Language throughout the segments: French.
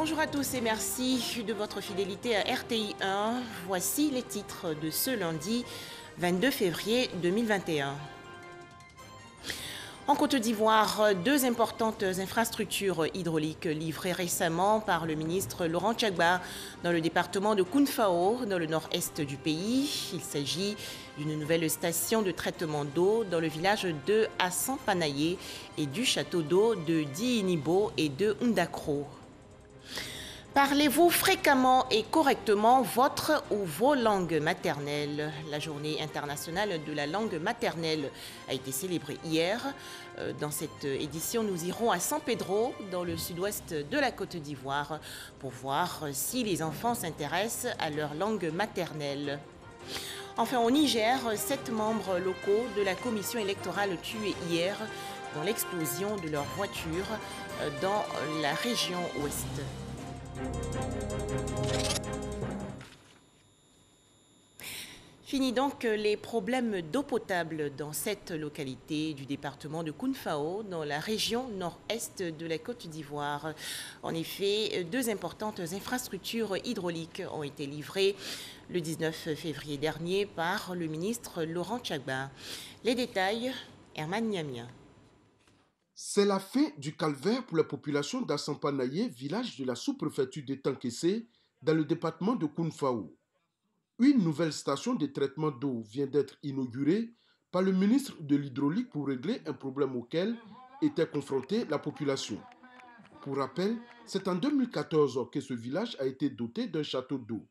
Bonjour à tous et merci de votre fidélité à RTI 1. Voici les titres de ce lundi 22 février 2021. En Côte d'Ivoire, deux importantes infrastructures hydrauliques livrées récemment par le ministre Laurent Tchagba dans le département de Kounfao, dans le nord-est du pays. Il s'agit d'une nouvelle station de traitement d'eau dans le village de Assampanaye et du château d'eau de Diinibo et de Ndakro. Parlez-vous fréquemment et correctement votre ou vos langues maternelles? La journée internationale de la langue maternelle a été célébrée hier. Dans cette édition, nous irons à San Pedro, dans le sud-ouest de la Côte d'Ivoire, pour voir si les enfants s'intéressent à leur langue maternelle. Enfin, au Niger, 7 membres locaux de la commission électorale tués hier dans l'explosion de leur voiture dans la région ouest. Fini donc les problèmes d'eau potable dans cette localité du département de Kounfao, dans la région nord-est de la Côte d'Ivoire. En effet, deux importantes infrastructures hydrauliques ont été livrées le 19 février dernier par le ministre Laurent Tchagba. Les détails, Herman Niamia. C'est la fin du calvaire pour la population d'Assampanaye, village de la sous-préfecture d'Etankessé, dans le département de Kounfao. Une nouvelle station de traitement d'eau vient d'être inaugurée par le ministre de l'Hydraulique pour régler un problème auquel était confrontée la population. Pour rappel, c'est en 2014 que ce village a été doté d'un château d'eau.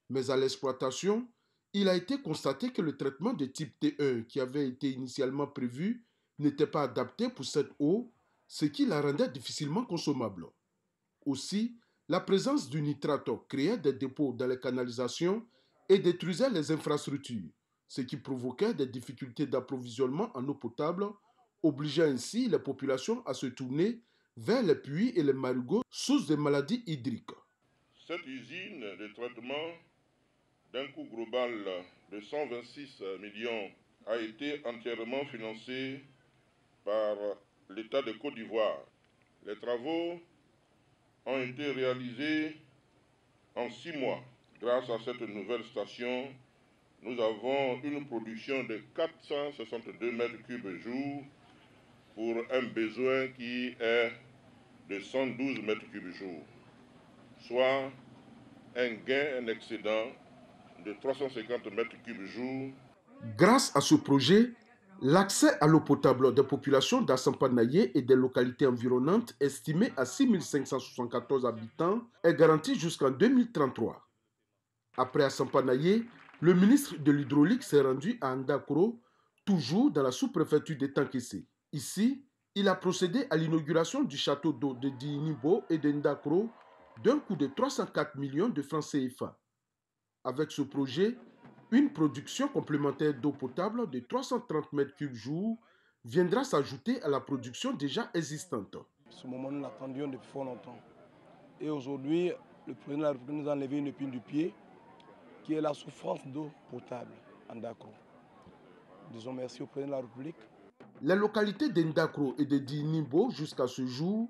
Mais à l'exploitation, il a été constaté que le traitement de type T1 qui avait été initialement prévu n'était pas adapté pour cette eau, ce qui la rendait difficilement consommable. Aussi, la présence du nitrate créait des dépôts dans les canalisations et détruisait les infrastructures, ce qui provoquait des difficultés d'approvisionnement en eau potable, obligeant ainsi les populations à se tourner vers les puits et les marigots, sources de maladies hydriques. Cette usine de traitement d'un coût global de 126 millions a été entièrement financée par l'État de Côte d'Ivoire. Les travaux ont été réalisés en 6 mois. Grâce à cette nouvelle station, nous avons une production de 462 mètres cubes jour pour un besoin qui est de 112 mètres cubes jour, soit un gain, un excédent de 350 mètres cubes jour. Grâce à ce projet, l'accès à l'eau potable des populations d'Assampanaye et des localités environnantes estimées à 6 574 habitants est garanti jusqu'en 2033. Après Assampanaye, le ministre de l'Hydraulique s'est rendu à Ndakro, toujours dans la sous-préfecture d'Etankessé. Ici, il a procédé à l'inauguration du château d'eau de Diinibo et de Ndakro d'un coût de 304 millions de francs CFA. Avec ce projet, une production complémentaire d'eau potable de 330 mètres cubes jour viendra s'ajouter à la production déjà existante. Ce moment, nous l'attendions depuis fort longtemps. Et aujourd'hui, le président de la République nous a enlevé une épine du pied, qui est la souffrance d'eau potable en Ndakro. Disons merci au président de la République. Les localités d'Ndakro et de Diinibo jusqu'à ce jour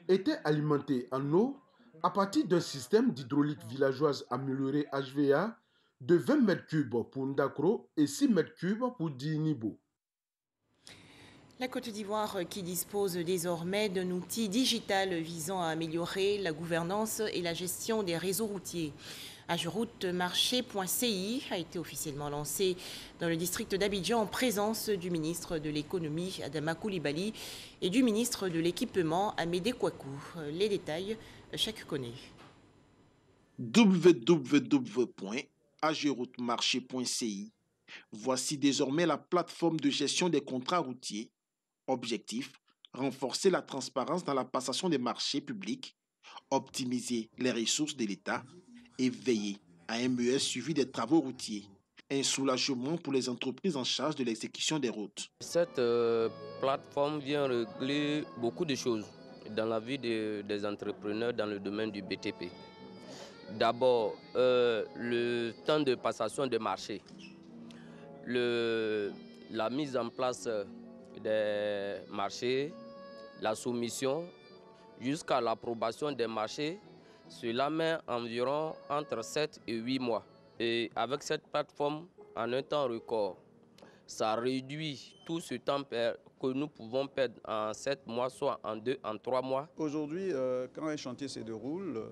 étaient alimentées en eau à partir d'un système d'hydraulique villageoise amélioré HVA de 20 mètres cubes pour Ndakro et 6 mètres cubes pour Diinibo. La Côte d'Ivoire qui dispose désormais d'un outil digital visant à améliorer la gouvernance et la gestion des réseaux routiers. AgerouteMarché.ci a été officiellement lancé dans le district d'Abidjan en présence du ministre de l'économie Adama Coulibaly et du ministre de l'équipement Amédée Kouakou. Les détails, chaque connaît. www.ageroutemarché.ci. Voici désormais la plateforme de gestion des contrats routiers. Objectif, renforcer la transparence dans la passation des marchés publics, optimiser les ressources de l'État et veiller à un meilleur suivi des travaux routiers. Un soulagement pour les entreprises en charge de l'exécution des routes. Cette plateforme vient régler beaucoup de choses dans la vie des entrepreneurs dans le domaine du BTP. D'abord, le temps de passation des marchés, la mise en place des marchés, la soumission jusqu'à l'approbation des marchés Cela met environ entre 7 et 8 mois. Et avec cette plateforme, en un temps record, ça réduit tout ce temps que nous pouvons perdre en 7 mois, soit en 2, en 3 mois. Aujourd'hui, quand un chantier se déroule,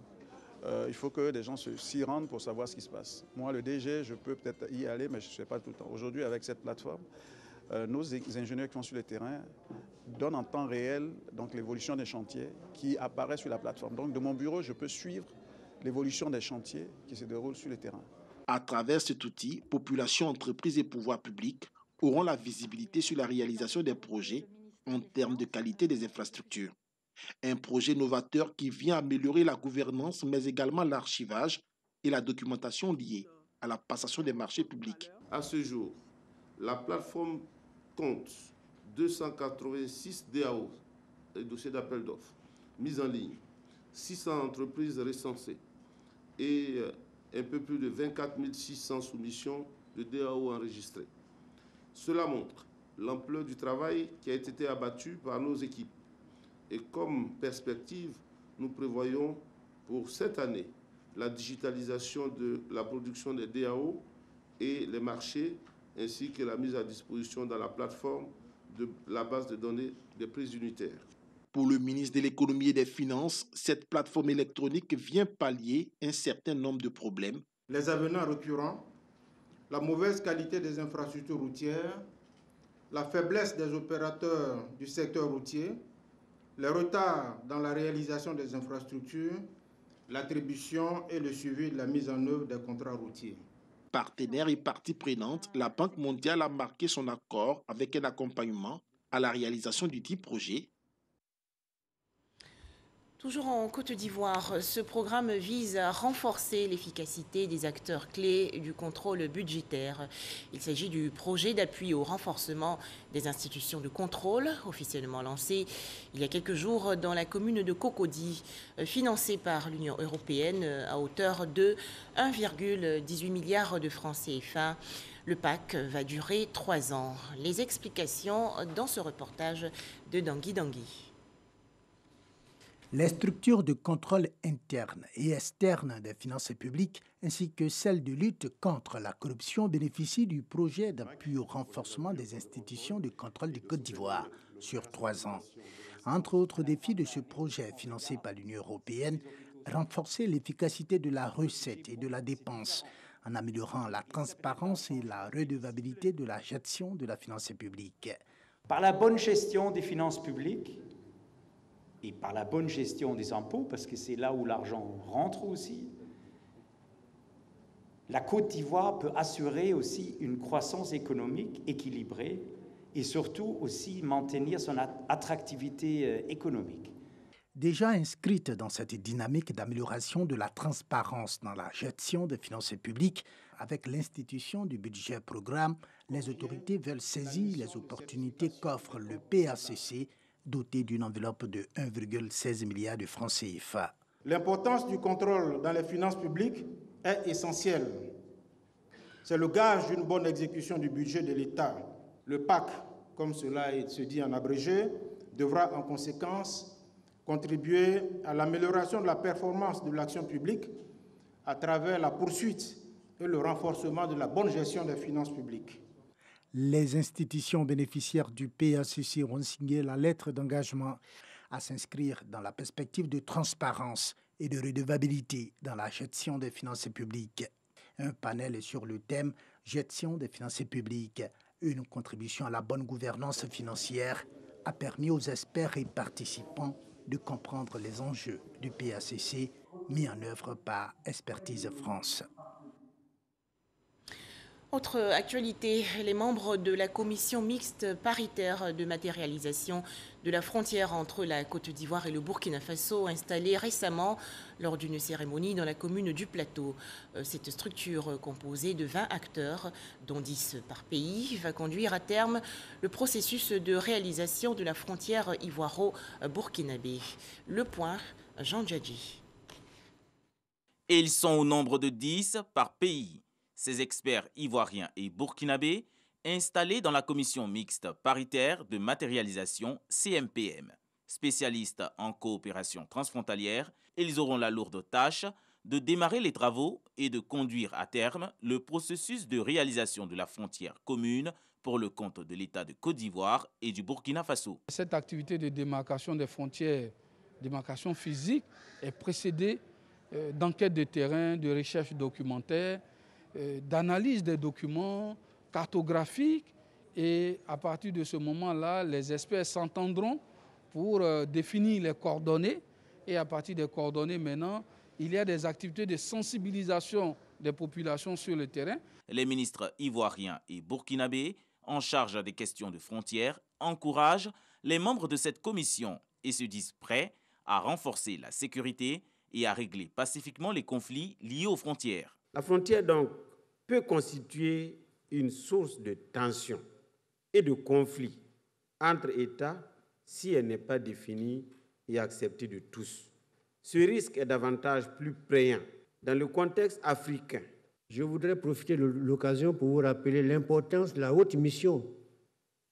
il faut que des gens s'y rendent pour savoir ce qui se passe. Moi, le DG, je peux peut-être y aller, mais je ne sais pas tout le temps. Aujourd'hui, avec cette plateforme, nos ingénieurs qui sont sur le terrain donnent en temps réel l'évolution des chantiers qui apparaissent sur la plateforme. Donc, de mon bureau, je peux suivre l'évolution des chantiers qui se déroulent sur le terrain. À travers cet outil, population, entreprises et pouvoirs publics auront la visibilité sur la réalisation des projets en termes de qualité des infrastructures. Un projet novateur qui vient améliorer la gouvernance, mais également l'archivage et la documentation liée à la passation des marchés publics. À ce jour, la plateforme compte 286 DAO, les dossiers d'appel d'offres, mis en ligne, 600 entreprises recensées et un peu plus de 24 600 soumissions de DAO enregistrées. Cela montre l'ampleur du travail qui a été abattu par nos équipes. Et comme perspective, nous prévoyons pour cette année la digitalisation de la production des DAO et les marchés, ainsi que la mise à disposition dans la plateforme de la base de données des prises unitaires. Pour le ministre de l'Économie et des Finances, cette plateforme électronique vient pallier un certain nombre de problèmes. Les avenants récurrents, la mauvaise qualité des infrastructures routières, la faiblesse des opérateurs du secteur routier, les retards dans la réalisation des infrastructures, l'attribution et le suivi de la mise en œuvre des contrats routiers. Partenaires et parties prenantes, la Banque mondiale a marqué son accord avec un accompagnement à la réalisation du dit projet. Toujours en Côte d'Ivoire, ce programme vise à renforcer l'efficacité des acteurs clés du contrôle budgétaire. Il s'agit du projet d'appui au renforcement des institutions de contrôle, officiellement lancé il y a quelques jours dans la commune de Cocody, financé par l'Union européenne à hauteur de 1,18 milliard de francs CFA. Le PAC va durer 3 ans. Les explications dans ce reportage de Dangui Dangui. Les structures de contrôle interne et externe des finances publiques ainsi que celles de lutte contre la corruption bénéficient du projet d'appui au renforcement des institutions de contrôle de Côte d'Ivoire sur 3 ans. Entre autres défis de ce projet financé par l'Union européenne, renforcer l'efficacité de la recette et de la dépense en améliorant la transparence et la redevabilité de la gestion de la finance publique. Par la bonne gestion des finances publiques, et par la bonne gestion des impôts, parce que c'est là où l'argent rentre aussi, la Côte d'Ivoire peut assurer aussi une croissance économique équilibrée et surtout aussi maintenir son attractivité économique. Déjà inscrite dans cette dynamique d'amélioration de la transparence dans la gestion des finances publiques, avec l'institution du budget programme, les autorités veulent saisir les opportunités qu'offre le PACC, doté d'une enveloppe de 1,16 milliard de francs CFA. L'importance du contrôle dans les finances publiques est essentielle. C'est le gage d'une bonne exécution du budget de l'État. Le PAC, comme cela se dit en abrégé, devra en conséquence contribuer à l'amélioration de la performance de l'action publique à travers la poursuite et le renforcement de la bonne gestion des finances publiques. Les institutions bénéficiaires du PACC ont signé la lettre d'engagement à s'inscrire dans la perspective de transparence et de redevabilité dans la gestion des finances publiques. Un panel est sur le thème « Gestion des finances publiques ». Une contribution à la bonne gouvernance financière a permis aux experts et participants de comprendre les enjeux du PACC mis en œuvre par Expertise France. Autre actualité, les membres de la commission mixte paritaire de matérialisation de la frontière entre la Côte d'Ivoire et le Burkina Faso, installée récemment lors d'une cérémonie dans la commune du Plateau. Cette structure composée de 20 acteurs, dont 10 par pays, va conduire à terme le processus de réalisation de la frontière ivoiro-burkinabé. Le point, Jean Djadji. Et ils sont au nombre de 10 par pays. Ces experts ivoiriens et burkinabés installés dans la commission mixte paritaire de matérialisation CMPM. Spécialistes en coopération transfrontalière, ils auront la lourde tâche de démarrer les travaux et de conduire à terme le processus de réalisation de la frontière commune pour le compte de l'État de Côte d'Ivoire et du Burkina Faso. Cette activité de démarcation des frontières, démarcation physique, est précédée d'enquêtes de terrain, de recherche documentaire, d'analyse des documents cartographiques, et à partir de ce moment-là, les experts s'entendront pour définir les coordonnées, et à partir des coordonnées maintenant, il y a des activités de sensibilisation des populations sur le terrain. Les ministres ivoiriens et burkinabés en charge des questions de frontières encouragent les membres de cette commission et se disent prêts à renforcer la sécurité et à régler pacifiquement les conflits liés aux frontières. La frontière donc peut constituer une source de tension et de conflit entre États si elle n'est pas définie et acceptée de tous. Ce risque est davantage plus prégnant dans le contexte africain. Je voudrais profiter de l'occasion pour vous rappeler l'importance de la haute mission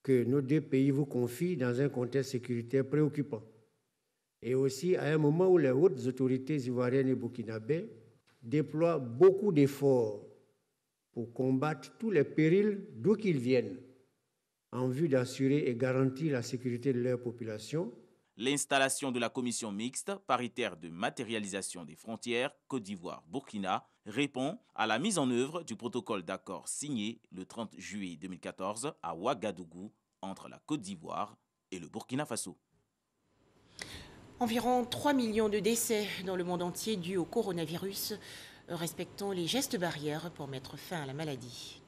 que nos deux pays vous confient dans un contexte sécuritaire préoccupant. Et aussi à un moment où les hautes autorités ivoiriennes et burkinabées déploient beaucoup d'efforts pour combattre tous les périls d'où qu'ils viennent, en vue d'assurer et garantir la sécurité de leur population. L'installation de la commission mixte paritaire de matérialisation des frontières Côte d'Ivoire-Burkina répond à la mise en œuvre du protocole d'accord signé le 30 juillet 2014 à Ouagadougou entre la Côte d'Ivoire et le Burkina Faso. Environ 3 millions de décès dans le monde entier dus au coronavirus. Respectons les gestes barrières pour mettre fin à la maladie.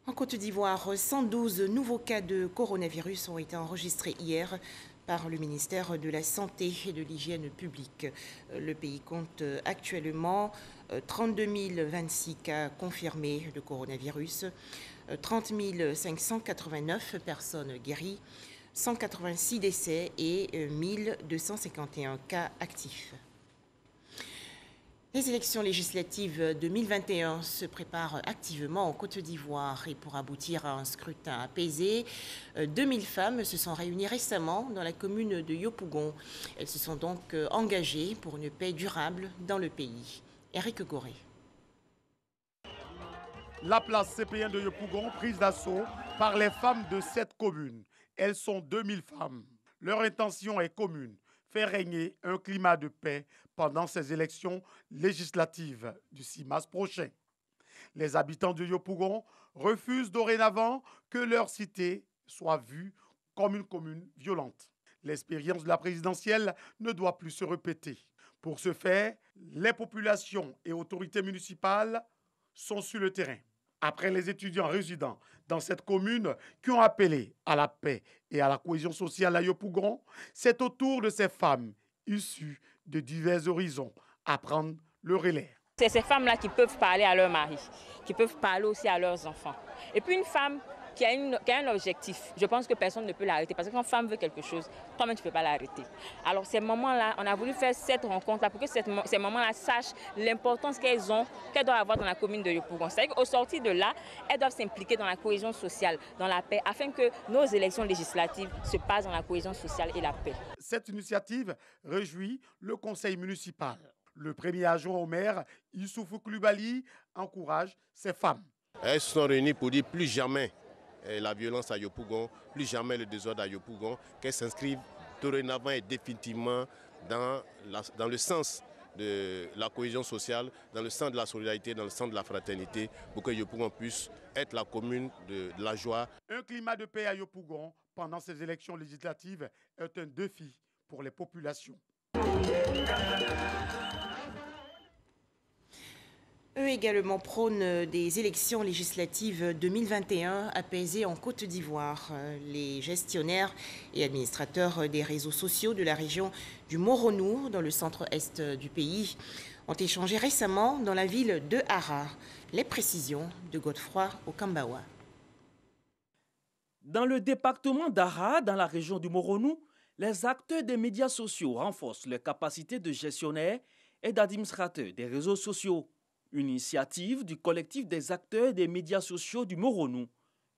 En Côte d'Ivoire, 112 nouveaux cas de coronavirus ont été enregistrés hier par le ministère de la Santé et de l'Hygiène publique. Le pays compte actuellement 32 026 cas confirmés de coronavirus, 30 589 personnes guéries, 186 décès et 1251 cas actifs. Les élections législatives 2021 se préparent activement en Côte d'Ivoire et pour aboutir à un scrutin apaisé, 2000 femmes se sont réunies récemment dans la commune de Yopougon. Elles se sont donc engagées pour une paix durable dans le pays. Eric Goré. La place CPN de Yopougon prise d'assaut par les femmes de cette commune. Elles sont 2000 femmes. Leur intention est commune, faire régner un climat de paix pendant ces élections législatives du 6 mars prochain. Les habitants de Yopougon refusent dorénavant que leur cité soit vue comme une commune violente. L'expérience de la présidentielle ne doit plus se répéter. Pour ce faire, les populations et autorités municipales sont sur le terrain. Après les étudiants résidant dans cette commune qui ont appelé à la paix et à la cohésion sociale à Yopougon, c'est au tour de ces femmes issues de divers horizons à prendre le relais. C'est ces femmes-là qui peuvent parler à leur mari, qui peuvent parler aussi à leurs enfants. Et puis une femme qui a un objectif, je pense que personne ne peut l'arrêter. Parce que quand une femme veut quelque chose, toi-même tu ne peux pas l'arrêter. Alors ces moments-là, on a voulu faire cette rencontre-là pour que ces moments-là sachent l'importance qu'elles doivent avoir dans la commune de Yopougon. C'est-à-dire qu'au sortir de là, elles doivent s'impliquer dans la cohésion sociale, dans la paix, afin que nos élections législatives se passent dans la cohésion sociale et la paix. Cette initiative réjouit le conseil municipal. Le premier adjoint au maire, Youssoufou Koulibaly, encourage ces femmes. Elles se sont réunies pour dire plus jamais la violence à Yopougon, plus jamais le désordre à Yopougon, qu'elles s'inscrivent dorénavant et définitivement dans le sens de la cohésion sociale, dans le sens de la solidarité, dans le sens de la fraternité, pour que Yopougon puisse être la commune de la joie. Un climat de paix à Yopougon pendant ces élections législatives est un défi pour les populations. Eux également prônent des élections législatives 2021 apaisées en Côte d'Ivoire. Les gestionnaires et administrateurs des réseaux sociaux de la région du Moronou, dans le centre-est du pays, ont échangé récemment dans la ville de Hara. Les précisions de Godefroy Okambawa. Dans le département d'Hara, dans la région du Moronou, les acteurs des médias sociaux renforcent leurs capacités de gestionnaires et d'administrateurs des réseaux sociaux. Une initiative du collectif des acteurs des médias sociaux du Moronou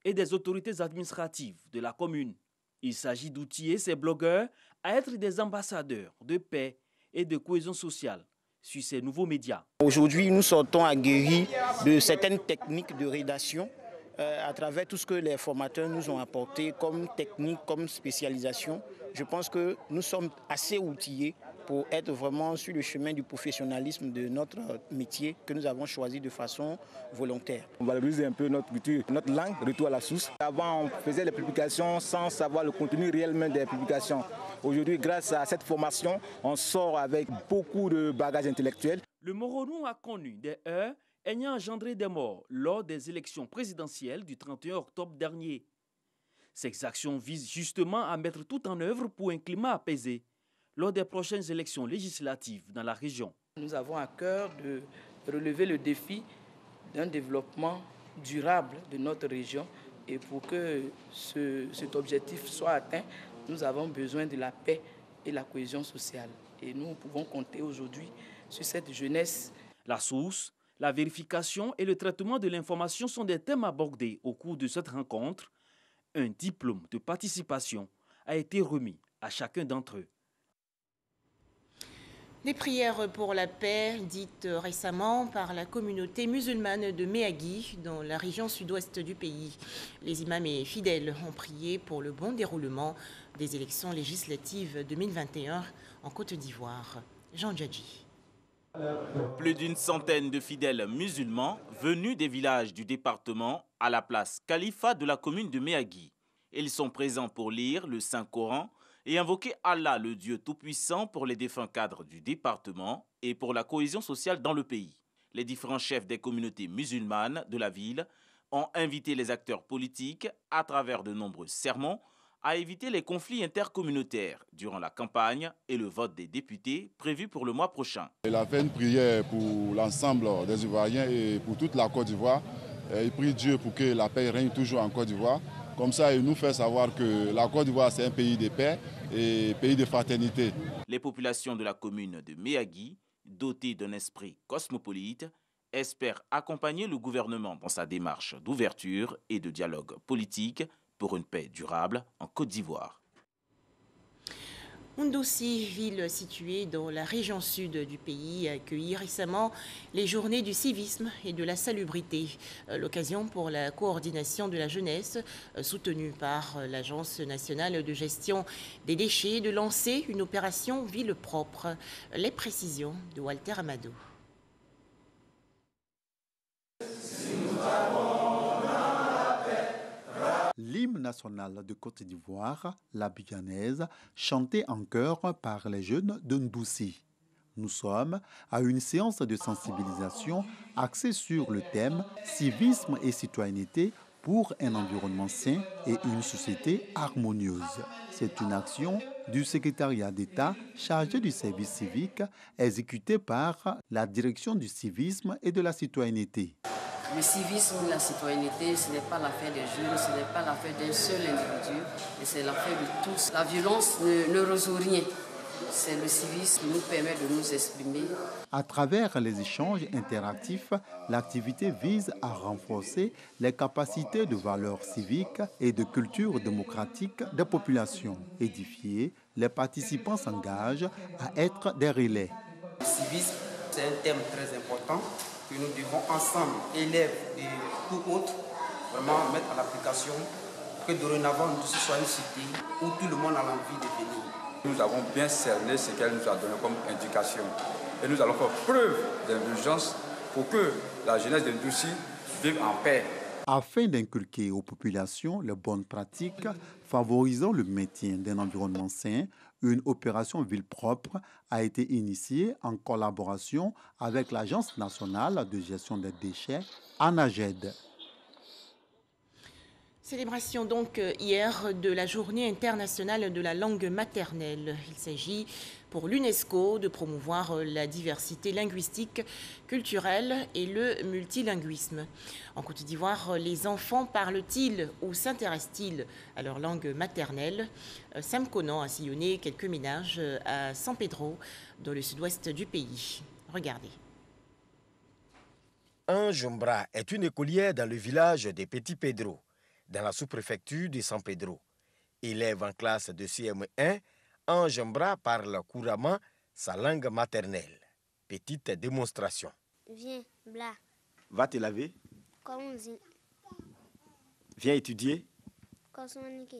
et des autorités administratives de la commune. Il s'agit d'outiller ces blogueurs à être des ambassadeurs de paix et de cohésion sociale sur ces nouveaux médias. Aujourd'hui, nous sortons aguerris de certaines techniques de rédaction à travers tout ce que les formateurs nous ont apporté comme technique, comme spécialisation. Je pense que nous sommes assez outillés pour être vraiment sur le chemin du professionnalisme de notre métier que nous avons choisi de façon volontaire. On valorise un peu notre culture, notre langue, retour à la source. Avant, on faisait les publications sans savoir le contenu réellement des publications. Aujourd'hui, grâce à cette formation, on sort avec beaucoup de bagages intellectuels. Le Moronou a connu des heurts ayant engendré des morts lors des élections présidentielles du 31 octobre dernier. Ces actions visent justement à mettre tout en œuvre pour un climat apaisé lors des prochaines élections législatives dans la région. Nous avons à cœur de relever le défi d'un développement durable de notre région. Et pour que cet objectif soit atteint, nous avons besoin de la paix et la cohésion sociale. Et nous pouvons compter aujourd'hui sur cette jeunesse. La source, la vérification et le traitement de l'information sont des thèmes abordés au cours de cette rencontre. Un diplôme de participation a été remis à chacun d'entre eux. Des prières pour la paix dites récemment par la communauté musulmane de Méagui dans la région sud-ouest du pays. Les imams et fidèles ont prié pour le bon déroulement des élections législatives 2021 en Côte d'Ivoire. Jean Djadji. Plus d'une centaine de fidèles musulmans venus des villages du département à la place Khalifa de la commune de Méagui. Ils sont présents pour lire le Saint-Coran et invoquer Allah, le Dieu Tout-Puissant, pour les défunts cadres du département et pour la cohésion sociale dans le pays. Les différents chefs des communautés musulmanes de la ville ont invité les acteurs politiques, à travers de nombreux sermons, à éviter les conflits intercommunautaires durant la campagne et le vote des députés prévu pour le mois prochain. Il a fait une prière pour l'ensemble des Ivoiriens et pour toute la Côte d'Ivoire. Il prie Dieu pour que la paix règne toujours en Côte d'Ivoire. Comme ça, il nous fait savoir que la Côte d'Ivoire, c'est un pays de paix et pays de fraternité. Les populations de la commune de Méagui, dotées d'un esprit cosmopolite, espèrent accompagner le gouvernement dans sa démarche d'ouverture et de dialogue politique pour une paix durable en Côte d'Ivoire. Moundossi, ville située dans la région sud du pays, a accueilli récemment les journées du civisme et de la salubrité. L'occasion pour la coordination de la jeunesse, soutenue par l'Agence nationale de gestion des déchets, de lancer une opération ville propre. Les précisions de Walter Amadou. L'hymne national de Côte d'Ivoire, la Biganaise, chanté en chœur par les jeunes de Ndoussi. Nous sommes à une séance de sensibilisation axée sur le thème « Civisme et citoyenneté pour un environnement sain et une société harmonieuse ». C'est une action du secrétariat d'État chargé du service civique exécutée par la Direction du civisme et de la citoyenneté. Le civisme et la citoyenneté, ce n'est pas l'affaire des jeunes, ce n'est pas l'affaire d'un seul individu, mais c'est l'affaire de tous. La violence ne résout rien. C'est le civisme qui nous permet de nous exprimer. À travers les échanges interactifs, l'activité vise à renforcer les capacités de valeurs civiques et de culture démocratique des populations. Édifiés, les participants s'engagent à être des relais. Le civisme, c'est un thème très important que nous devons ensemble, élèves et tout autre, vraiment mettre à l'application, que dorénavant nous soyons une cité où tout le monde a l'envie de venir. Nous avons bien cerné ce qu'elle nous a donné comme indication. Et nous allons faire preuve d'indulgence pour que la jeunesse de Ndoussi vive en paix. Afin d'inculquer aux populations les bonnes pratiques favorisant le maintien d'un environnement sain, une opération ville propre a été initiée en collaboration avec l'Agence nationale de gestion des déchets, ANAGED. Célébration donc hier de la Journée internationale de la langue maternelle. Il s'agit pour l'UNESCO de promouvoir la diversité linguistique, culturelle et le multilinguisme. En Côte d'Ivoire, les enfants parlent-ils ou s'intéressent-ils à leur langue maternelle? Sam Conan a sillonné quelques ménages à San Pedro, dans le sud-ouest du pays. Regardez. Ange Mbra est une écolière dans le village des Petits Pedro, dans la sous-préfecture de San Pedro. Élève en classe de CM1, Ange Mbra parle couramment sa langue maternelle. Petite démonstration. Viens, Bla. Va te laver. Comme dit. Viens étudier. Cosmonique.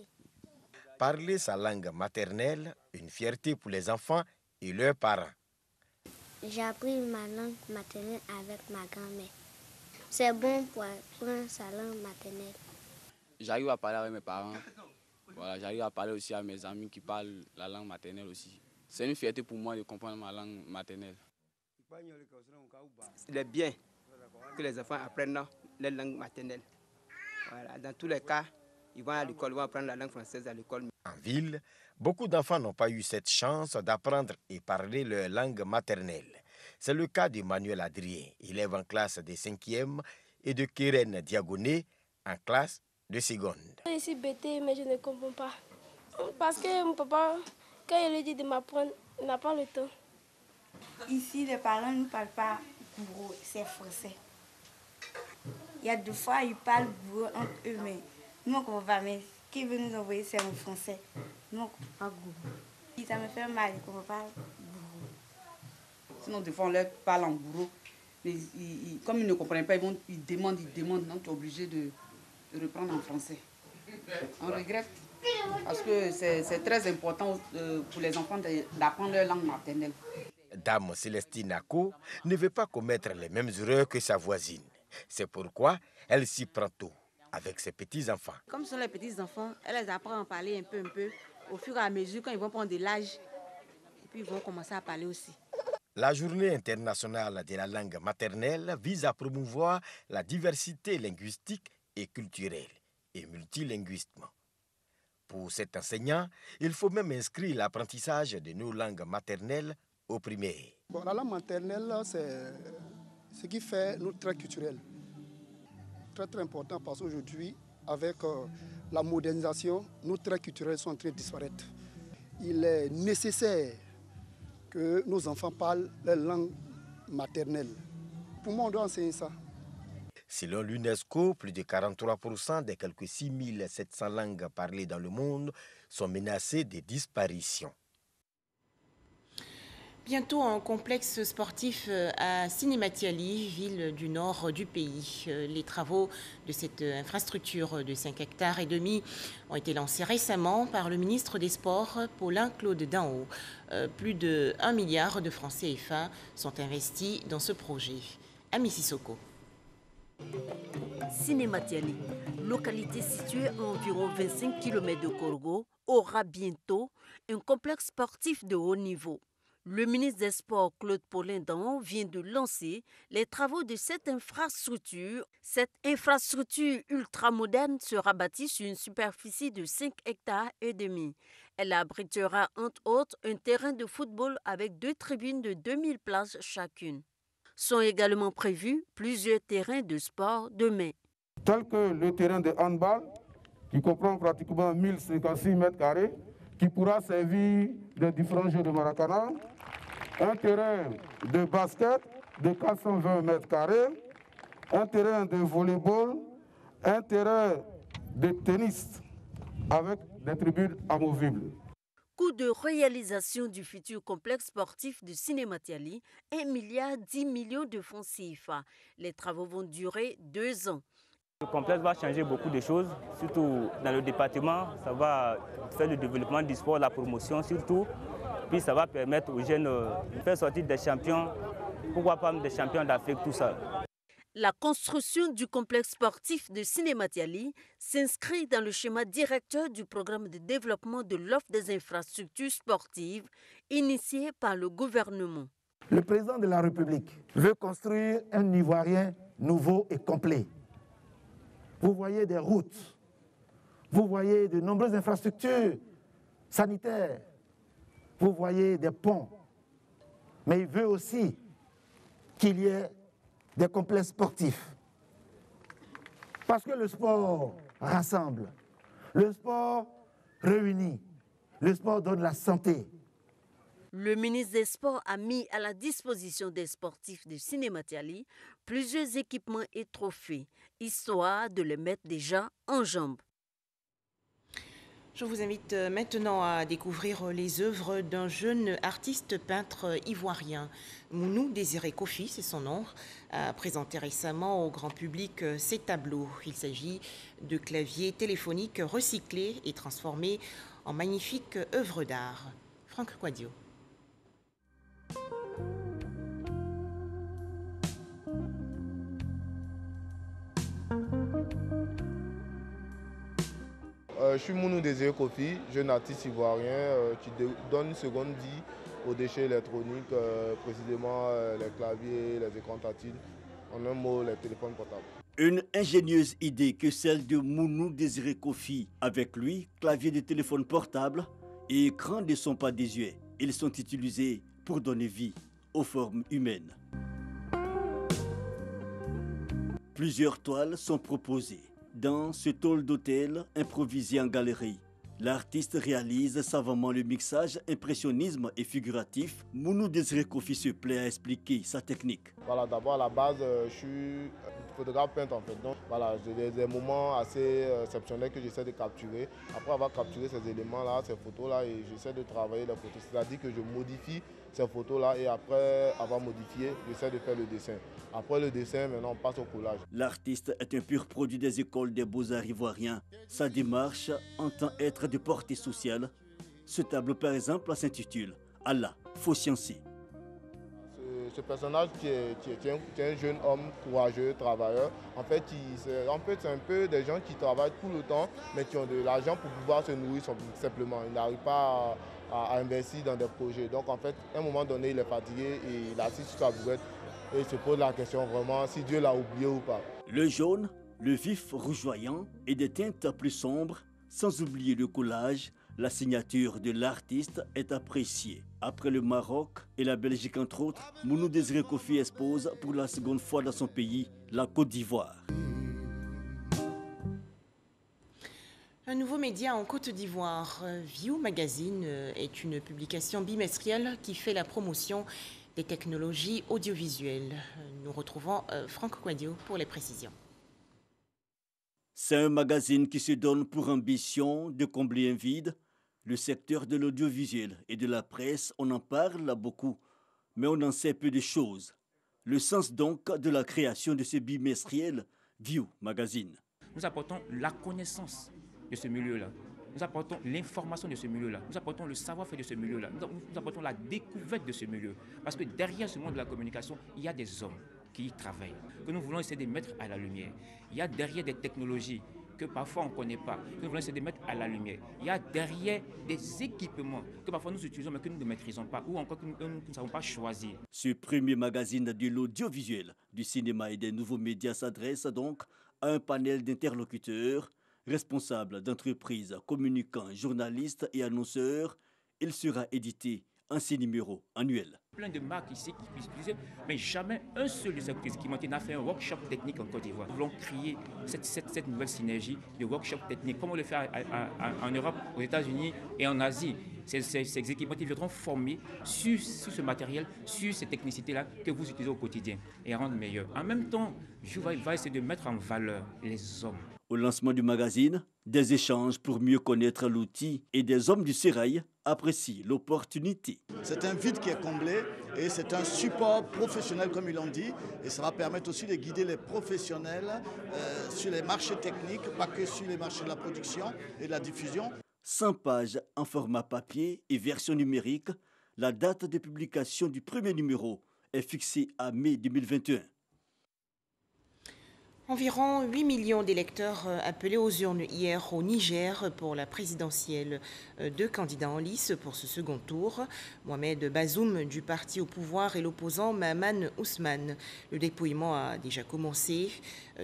Parler sa langue maternelle, une fierté pour les enfants et leurs parents. J'ai appris ma langue maternelle avec ma grand-mère. C'est bon pour apprendre sa langue maternelle. J'arrive à parler avec mes parents. Voilà, j'arrive à parler aussi à mes amis qui parlent la langue maternelle aussi. C'est une fierté pour moi de comprendre ma langue maternelle. Il est bien que les enfants apprennent leur langue maternelle. Voilà, dans tous les cas, ils vont à l'école, ils vont apprendre la langue française à l'école. En ville, beaucoup d'enfants n'ont pas eu cette chance d'apprendre et parler leur langue maternelle. C'est le cas de Manuel Adrien, élève en classe de 5e, et de Keren Diagoné, en classe de seconde. Je suis bêtée, mais je ne comprends pas. Parce que mon papa, quand il lui dit de m'apprendre, il n'a pas le temps. Ici, les parents ne parlent pas gourou, c'est français. Il y a deux fois, ils parlent gourou entre eux, mais nous, on ne comprend pas. Mais ce qu'ils veulent nous envoyer, c'est en français. Nous, on ne comprend pas gourou. Ça me fait mal, je ne comprends pas gourou. Sinon, des fois, on leur parle en gourou. Mais comme ils ne comprennent pas, ils demandent. Donc, tu es obligé de reprendre en français. On regrette. Parce que c'est très important pour les enfants d'apprendre leur langue maternelle. Dame Célestine Ako ne veut pas commettre les mêmes erreurs que sa voisine. C'est pourquoi elle s'y prend tôt avec ses petits-enfants. Comme ce sont les petits-enfants, elle les apprend à parler un peu. Au fur et à mesure, quand ils vont prendre de l'âge, et puis ils vont commencer à parler aussi. La journée internationale de la langue maternelle vise à promouvoir la diversité linguistique et culturelle et multilinguisme. Pour cet enseignant, il faut même inscrire l'apprentissage de nos langues maternelles au primaire. Bon, la langue maternelle, c'est ce qui fait nous très culturels. Très important parce qu'aujourd'hui, avec la modernisation, nos traits culturels sont en train de disparaître. Il est nécessaire que nos enfants parlent leur langue maternelle. Pour moi, on doit enseigner ça. Selon l'UNESCO, plus de 43% des quelques 6700 langues parlées dans le monde sont menacées de disparition. Bientôt un complexe sportif à Sinématiali, ville du nord du pays. Les travaux de cette infrastructure de 5 hectares et demi ont été lancés récemment par le ministre des Sports, Paulin Claude Danhaut. Plus de 1 milliard de francs CFA sont investis dans ce projet. Ami Sissoko. Sinématiali, localité située à environ 25 km de Korgo, aura bientôt un complexe sportif de haut niveau. Le ministre des Sports, Claude Paulin Danhaut, vient de lancer les travaux de cette infrastructure. Cette infrastructure ultramoderne sera bâtie sur une superficie de 5 hectares et demi. Elle abritera entre autres un terrain de football avec 2 tribunes de 2000 places chacune. Sont également prévus plusieurs terrains de sport de main. Tel que le terrain de handball, qui comprend pratiquement 1056 mètres carrés, qui pourra servir de différents jeux de maracana, un terrain de basket de 420 mètres carrés, un terrain de volleyball, un terrain de tennis avec des tribunes amovibles. Coût de réalisation du futur complexe sportif de Sinématiali, 1,10 milliard de francs CFA. Les travaux vont durer 2 ans. Le complexe va changer beaucoup de choses, surtout dans le département. Ça va faire le développement du sport, la promotion surtout. Puis ça va permettre aux jeunes de faire sortir des champions, pourquoi pas des champions d'Afrique, tout ça. La construction du complexe sportif de Sinématiali s'inscrit dans le schéma directeur du programme de développement de l'offre des infrastructures sportives initié par le gouvernement. Le président de la République veut construire un Ivoirien nouveau et complet. Vous voyez des routes, vous voyez de nombreuses infrastructures sanitaires, vous voyez des ponts, mais il veut aussi qu'il y ait des complexes sportifs. Parce que le sport rassemble, le sport réunit, le sport donne la santé. Le ministre des Sports a mis à la disposition des sportifs de Cinématiali plusieurs équipements et trophées, histoire de les mettre déjà en jambes. Je vous invite maintenant à découvrir les œuvres d'un jeune artiste peintre ivoirien. Mounou Désiré Kofi, c'est son nom, a présenté récemment au grand public ses tableaux. Il s'agit de claviers téléphoniques recyclés et transformés en magnifiques œuvres d'art. Franck Quadio. Je suis Mounou Désiré Kofi, jeune artiste ivoirien qui donne une seconde vie aux déchets électroniques, précisément les claviers, les écrans tactiles, en un mot les téléphones portables. Une ingénieuse idée que celle de Mounou Désiré Kofi. Avec lui, clavier de téléphone portable et écran ne sont pas désuets. Ils sont utilisés pour donner vie aux formes humaines. Plusieurs toiles sont proposées. Dans ce hall d'hôtel improvisé en galerie, l'artiste réalise savamment le mixage impressionnisme et figuratif. Mounou Désiré Kofi se plaît à expliquer sa technique. Voilà, d'abord à la base, je suis photographe peintre en fait. Donc voilà, j'ai des moments assez exceptionnels que j'essaie de capturer. Après avoir capturé ces éléments-là, ces photos-là, et j'essaie de travailler les photos. C'est-à-dire que je modifie ces photos-là et après avoir modifié, j'essaie de faire le dessin. Après le dessin, maintenant on passe au collage. L'artiste est un pur produit des écoles des beaux-arts ivoiriens. Sa démarche entend être de portée sociale. Ce tableau par exemple s'intitule « Allah, faut sciencer ». Ce personnage qui est un jeune homme courageux, travailleur, en fait c'est un peu des gens qui travaillent tout le temps, mais qui ont de l'argent pour pouvoir se nourrir simplement. Ils n'arrivent pas à investir dans des projets. Donc en fait, à un moment donné, il est fatigué et il assiste sur sa bourrette et il se pose la question vraiment si Dieu l'a oublié ou pas. Le jaune, le vif rougeoyant et des teintes plus sombres, sans oublier le collage, la signature de l'artiste est appréciée. Après le Maroc et la Belgique entre autres, Mounou Désiré Kofi expose pour la seconde fois dans son pays, la Côte d'Ivoire. Un nouveau média en Côte d'Ivoire, View Magazine, est une publication bimestrielle qui fait la promotion des technologies audiovisuelles. Nous retrouvons Franck Quadio pour les précisions. C'est un magazine qui se donne pour ambition de combler un vide. Le secteur de l'audiovisuel et de la presse, on en parle beaucoup, mais on en sait peu de choses. Le sens donc de la création de ce bimestriel View Magazine. Nous apportons la connaissance de ce milieu-là. Nous apportons l'information de ce milieu-là. Nous apportons le savoir-faire de ce milieu-là. Nous apportons la découverte de ce milieu. Parce que derrière ce monde de la communication, il y a des hommes qui y travaillent, que nous voulons essayer de mettre à la lumière. Il y a derrière des technologies que parfois on ne connaît pas, que nous voulons essayer de mettre à la lumière. Il y a derrière des équipements que parfois nous utilisons mais que nous ne maîtrisons pas ou encore que nous ne savons pas choisir. Ce premier magazine de l'audiovisuel, du cinéma et des nouveaux médias s'adresse donc à un panel d'interlocuteurs, responsables d'entreprises, communicants, journalistes et annonceurs. Il sera édité en 6 numéros annuels. Plein de marques ici qui puissent utiliser, mais jamais un seul des acteurs qui n'a fait un workshop technique en Côte d'Ivoire. Nous voulons créer cette nouvelle synergie de workshop technique, comme on le fait en Europe, aux États-Unis et en Asie. Ces équipements viendront former sur ce matériel, sur ces technicités-là que vous utilisez au quotidien et rendre meilleur. En même temps, je vais essayer de mettre en valeur les hommes. Au lancement du magazine, des échanges pour mieux connaître l'outil et des hommes du sérail apprécient l'opportunité. C'est un vide qui est comblé et c'est un support professionnel comme ils l'ont dit et ça va permettre aussi de guider les professionnels sur les marchés techniques, pas que sur les marchés de la production et de la diffusion. 100 pages en format papier et version numérique. La date de publication du premier numéro est fixée à mai 2021. Environ 8 millions d'électeurs appelés aux urnes hier au Niger pour la présidentielle. 2 candidats en lice pour ce second tour. Mohamed Bazoum du parti au pouvoir et l'opposant Mahaman Ousmane. Le dépouillement a déjà commencé.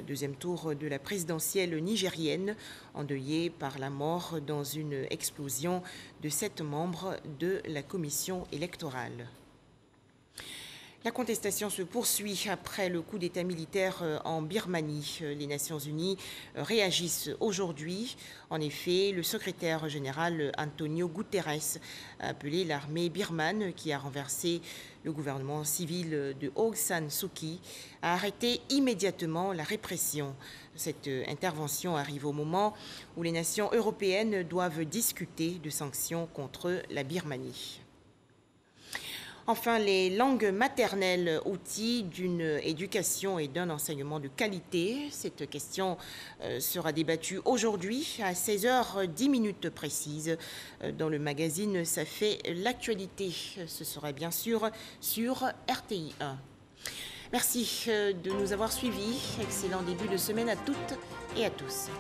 Deuxième tour de la présidentielle nigérienne, endeuillée par la mort dans une explosion de 7 membres de la commission électorale. La contestation se poursuit après le coup d'État militaire en Birmanie. Les Nations Unies réagissent aujourd'hui. En effet, le secrétaire général Antonio Guterres a appelé l'armée birmane qui a renversé le gouvernement civil de Aung San Suu Kyi à arrêter immédiatement la répression. Cette intervention arrive au moment où les nations européennes doivent discuter de sanctions contre la Birmanie. Enfin, les langues maternelles, outils d'une éducation et d'un enseignement de qualité. Cette question sera débattue aujourd'hui à 16h10 précises dans le magazine Ça fait l'actualité. Ce sera bien sûr sur RTI 1. Merci de nous avoir suivis. Excellent début de semaine à toutes et à tous.